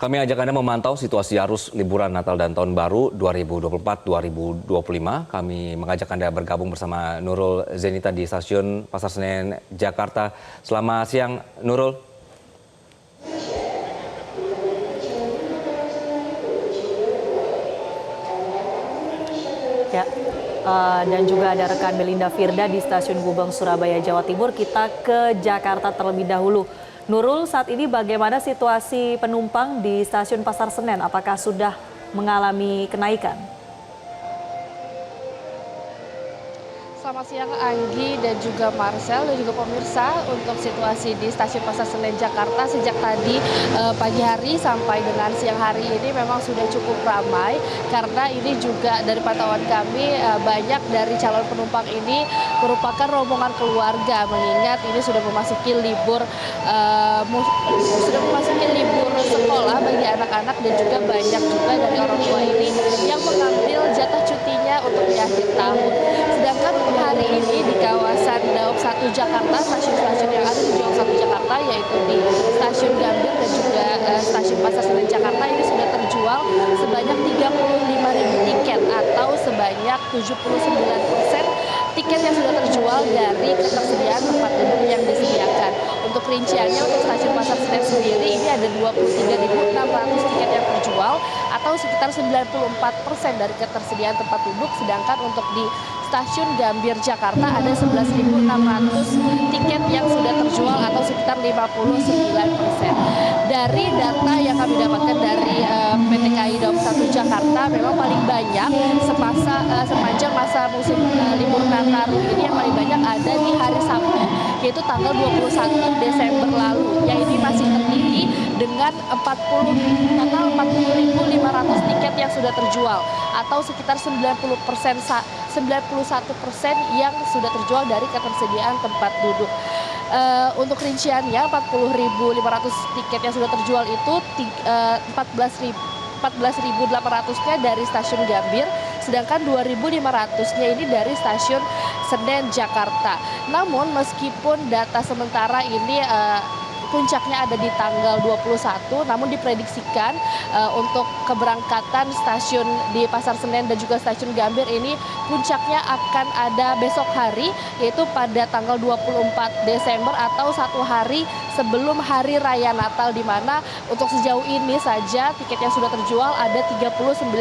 Kami ajak Anda memantau situasi arus liburan Natal dan Tahun Baru 2024-2025. Kami mengajak Anda bergabung bersama Nurul Zenita di Stasiun Pasar Senen, Jakarta. Selamat siang, Nurul. Ya, dan juga ada rekan Belinda Firda di Stasiun Gubeng, Surabaya, Jawa Timur. Kita ke Jakarta terlebih dahulu. Nurul, saat ini bagaimana situasi penumpang di Stasiun Pasar Senen? Apakah sudah mengalami kenaikan? Selamat siang Anggi dan juga Marcel dan juga pemirsa. Untuk situasi di Stasiun Pasar Senen Jakarta sejak tadi pagi hari sampai dengan siang hari ini memang sudah cukup ramai, karena ini juga dari pantauan kami banyak dari calon penumpang ini merupakan rombongan keluarga, mengingat ini sudah memasuki libur sekolah bagi anak-anak, dan juga banyak juga dari orang tua ini yang mengambil jatah cutinya untuk di akhir tahun. Sedangkan untuk hari ini di kawasan Daob 1 Jakarta, stasiun-stasiun yang ada di Daob 1 Jakarta yaitu di Stasiun Gambir dan juga Stasiun Pasar Senen Jakarta, ini sudah terjual sebanyak 35.000 tiket atau sebanyak 79% tiket yang sudah terjual dari ketersediaan tempat duduk yang disediakan. Untuk rinciannya, untuk Stasiun Pasar Senen sendiri ini ada 23.600 tiket yang terjual atau sekitar 94% dari ketersediaan tempat duduk, sedangkan untuk di Stasiun Gambir Jakarta ada 11.600 tiket yang sudah terjual atau sekitar 59%. Dari data yang kami dapatkan dari PT KAI Daob 1 Jakarta, memang paling banyak sepanjang masa musim libur Nataru ini yang paling banyak ada di hari Sabtu, yaitu tanggal 21 Desember lalu, yang ini masih tertinggi dengan total 40.500 tiket yang sudah terjual atau sekitar 91% yang sudah terjual dari ketersediaan tempat duduk. Untuk rinciannya, 40.500 tiket yang sudah terjual itu 14.800-nya dari Stasiun Gambir, sedangkan 2.500-nya ini dari Stasiun Senen Jakarta. Namun meskipun data sementara ini puncaknya ada di tanggal 21, namun diprediksikan untuk keberangkatan stasiun di Pasar Senen dan juga Stasiun Gambir ini puncaknya akan ada besok hari, yaitu pada tanggal 24 Desember atau satu hari sebelum Hari Raya Natal, di mana untuk sejauh ini saja tiket yang sudah terjual ada 39.000,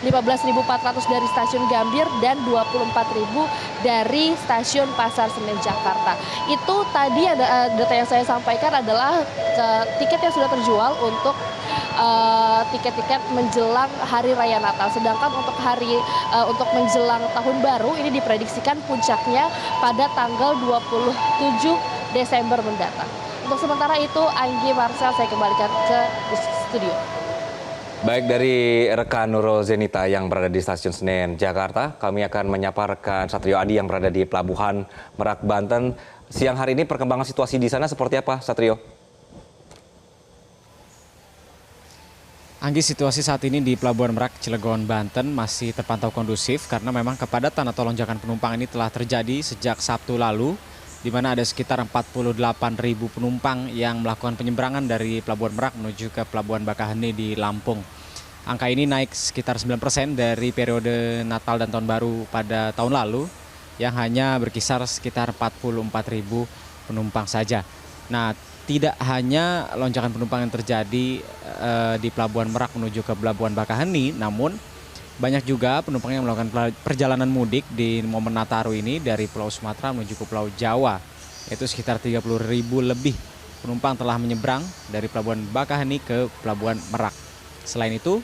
15.400 dari Stasiun Gambir dan 24.000 dari Stasiun Pasar Senen Jakarta. Itu tadi ada data yang saya sampaikan adalah tiket yang sudah terjual untuk tiket-tiket menjelang Hari Raya Natal. Sedangkan untuk menjelang Tahun Baru ini diprediksikan puncaknya pada tanggal 27 Desember mendatang. Untuk sementara itu, Anggi, Marcel, saya kembalikan ke studio. Baik, dari rekan Nurul Zenita yang berada di Stasiun Senen, Jakarta, kami akan menyapa rekan Satrio Adi yang berada di Pelabuhan Merak, Banten. Siang hari ini perkembangan situasi di sana seperti apa, Satrio? Anggi, situasi saat ini di Pelabuhan Merak, Cilegon, Banten masih terpantau kondusif karena memang kepadatan atau lonjakan penumpang ini telah terjadi sejak Sabtu lalu, di mana ada sekitar 48.000 penumpang yang melakukan penyeberangan dari Pelabuhan Merak menuju ke Pelabuhan Bakaheni di Lampung. Angka ini naik sekitar 9% dari periode Natal dan Tahun Baru pada tahun lalu, yang hanya berkisar sekitar 44.000 penumpang saja. Nah, tidak hanya lonjakan penumpang yang terjadi di Pelabuhan Merak menuju ke Pelabuhan Bakaheni, namun banyak juga penumpang yang melakukan perjalanan mudik di momen Nataru ini dari Pulau Sumatera menuju ke Pulau Jawa, yaitu sekitar 30.000 lebih penumpang telah menyeberang dari Pelabuhan Bakaheni ke Pelabuhan Merak. Selain itu,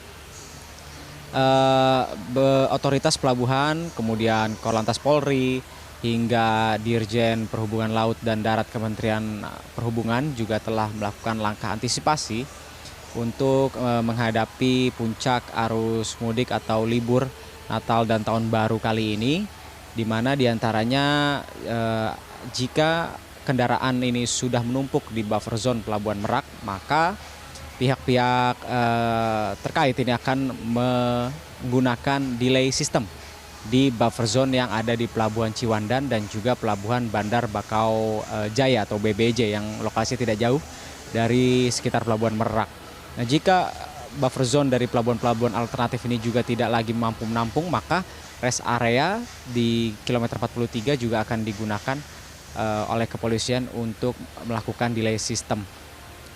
otoritas pelabuhan, kemudian Korlantas Polri, hingga Dirjen Perhubungan Laut dan Darat Kementerian Perhubungan juga telah melakukan langkah antisipasi untuk menghadapi puncak arus mudik atau libur Natal dan Tahun Baru kali ini, di mana diantaranya jika kendaraan ini sudah menumpuk di buffer zone Pelabuhan Merak, maka pihak-pihak terkait ini akan menggunakan delay system di buffer zone yang ada di Pelabuhan Ciwandan dan juga Pelabuhan Bandar Bakau Jaya atau BBJ yang lokasi tidak jauh dari sekitar Pelabuhan Merak. Nah, jika buffer zone dari pelabuhan-pelabuhan alternatif ini juga tidak lagi mampu menampung, maka rest area di kilometer 43 juga akan digunakan oleh kepolisian untuk melakukan delay system.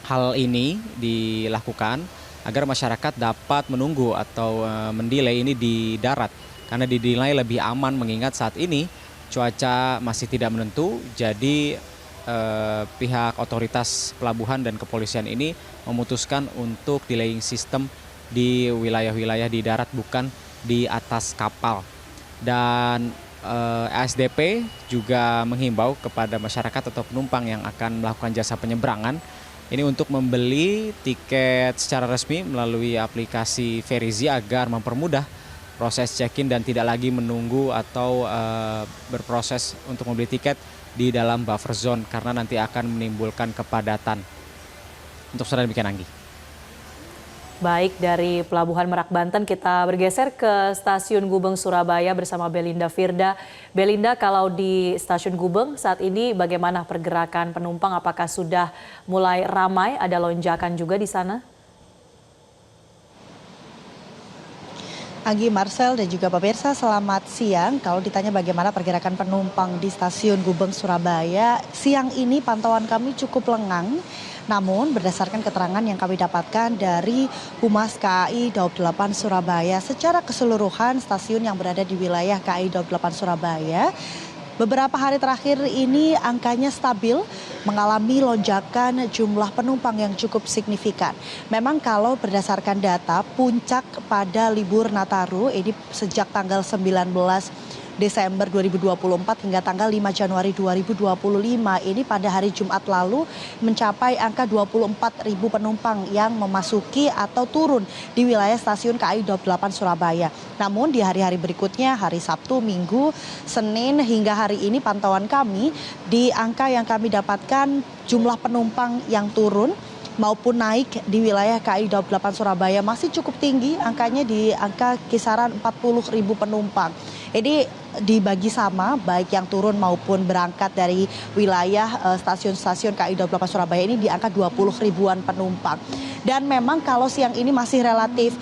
Hal ini dilakukan agar masyarakat dapat menunggu atau mendelay ini di darat karena dinilai lebih aman mengingat saat ini cuaca masih tidak menentu, jadi pihak otoritas pelabuhan dan kepolisian ini memutuskan untuk delaying system di wilayah-wilayah di darat bukan di atas kapal. Dan ASDP juga menghimbau kepada masyarakat atau penumpang yang akan melakukan jasa penyeberangan ini untuk membeli tiket secara resmi melalui aplikasi Verizi agar mempermudah proses check-in dan tidak lagi menunggu atau berproses untuk membeli tiket di dalam buffer zone karena nanti akan menimbulkan kepadatan. Untuk saudara demikian, Anggi. Baik, dari Pelabuhan Merak Banten kita bergeser ke Stasiun Gubeng Surabaya bersama Belinda Firda. Belinda, kalau di Stasiun Gubeng saat ini bagaimana pergerakan penumpang? Apakah sudah mulai ramai? Ada lonjakan juga di sana? Anggi, Marcel, dan juga pemirsa, selamat siang. Kalau ditanya bagaimana pergerakan penumpang di Stasiun Gubeng Surabaya, siang ini pantauan kami cukup lengang. Namun berdasarkan keterangan yang kami dapatkan dari Humas KAI Daob 8 Surabaya, secara keseluruhan stasiun yang berada di wilayah KAI Daob 8 Surabaya, beberapa hari terakhir ini angkanya stabil, mengalami lonjakan jumlah penumpang yang cukup signifikan. Memang kalau berdasarkan data, puncak pada libur Nataru ini sejak tanggal 19 Desember 2024 hingga tanggal 5 Januari 2025 ini pada hari Jumat lalu mencapai angka 24.000 penumpang yang memasuki atau turun di wilayah stasiun KAI Daob 8 Surabaya. Namun di hari-hari berikutnya, hari Sabtu, Minggu, Senin hingga hari ini pantauan kami di angka yang kami dapatkan jumlah penumpang yang turun maupun naik di wilayah KAI Daob 8 Surabaya masih cukup tinggi, angkanya di angka kisaran 40.000 penumpang. Ini dibagi sama, baik yang turun maupun berangkat dari wilayah stasiun-stasiun KAI Daob 8 Surabaya ini di angka 20 ribuan penumpang. Dan memang kalau siang ini masih relatif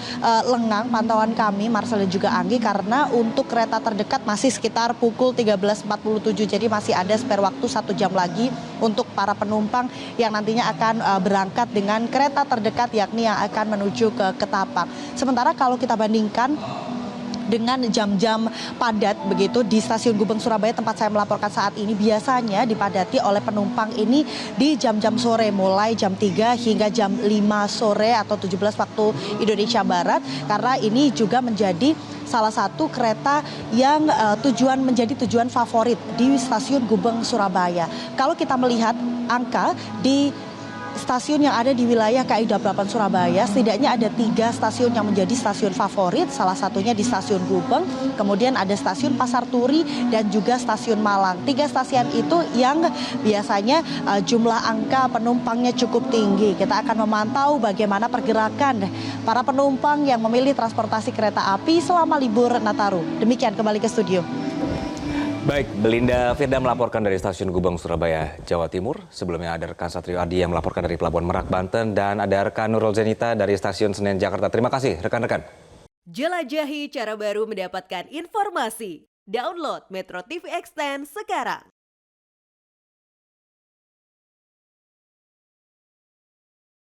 lengang pantauan kami, Marcel dan juga Anggi, karena untuk kereta terdekat masih sekitar pukul 13.47, jadi masih ada spare waktu 1 jam lagi untuk para penumpang yang nantinya akan berangkat dengan kereta terdekat, yakni yang akan menuju ke Ketapang. Sementara kalau kita bandingkan dengan jam-jam padat begitu di Stasiun Gubeng Surabaya tempat saya melaporkan saat ini, biasanya dipadati oleh penumpang ini di jam-jam sore, mulai jam 3 hingga jam 5 sore atau 17 waktu Indonesia Barat, karena ini juga menjadi salah satu kereta yang menjadi tujuan favorit di Stasiun Gubeng Surabaya. Kalau kita melihat angka di stasiun yang ada di wilayah KAI Daob 8 Surabaya, setidaknya ada 3 stasiun yang menjadi stasiun favorit, salah satunya di Stasiun Gubeng, kemudian ada Stasiun Pasar Turi, dan juga Stasiun Malang. 3 stasiun itu yang biasanya jumlah angka penumpangnya cukup tinggi. Kita akan memantau bagaimana pergerakan para penumpang yang memilih transportasi kereta api selama libur Nataru. Demikian, kembali ke studio. Baik, Belinda Firda melaporkan dari Stasiun Gubeng Surabaya, Jawa Timur. Sebelumnya ada rekan Satrio Adi yang melaporkan dari Pelabuhan Merak Banten, dan ada rekan Nurul Zenita dari Stasiun Senen Jakarta. Terima kasih rekan-rekan. Jelajahi cara baru mendapatkan informasi. Download Metro TV Extend sekarang.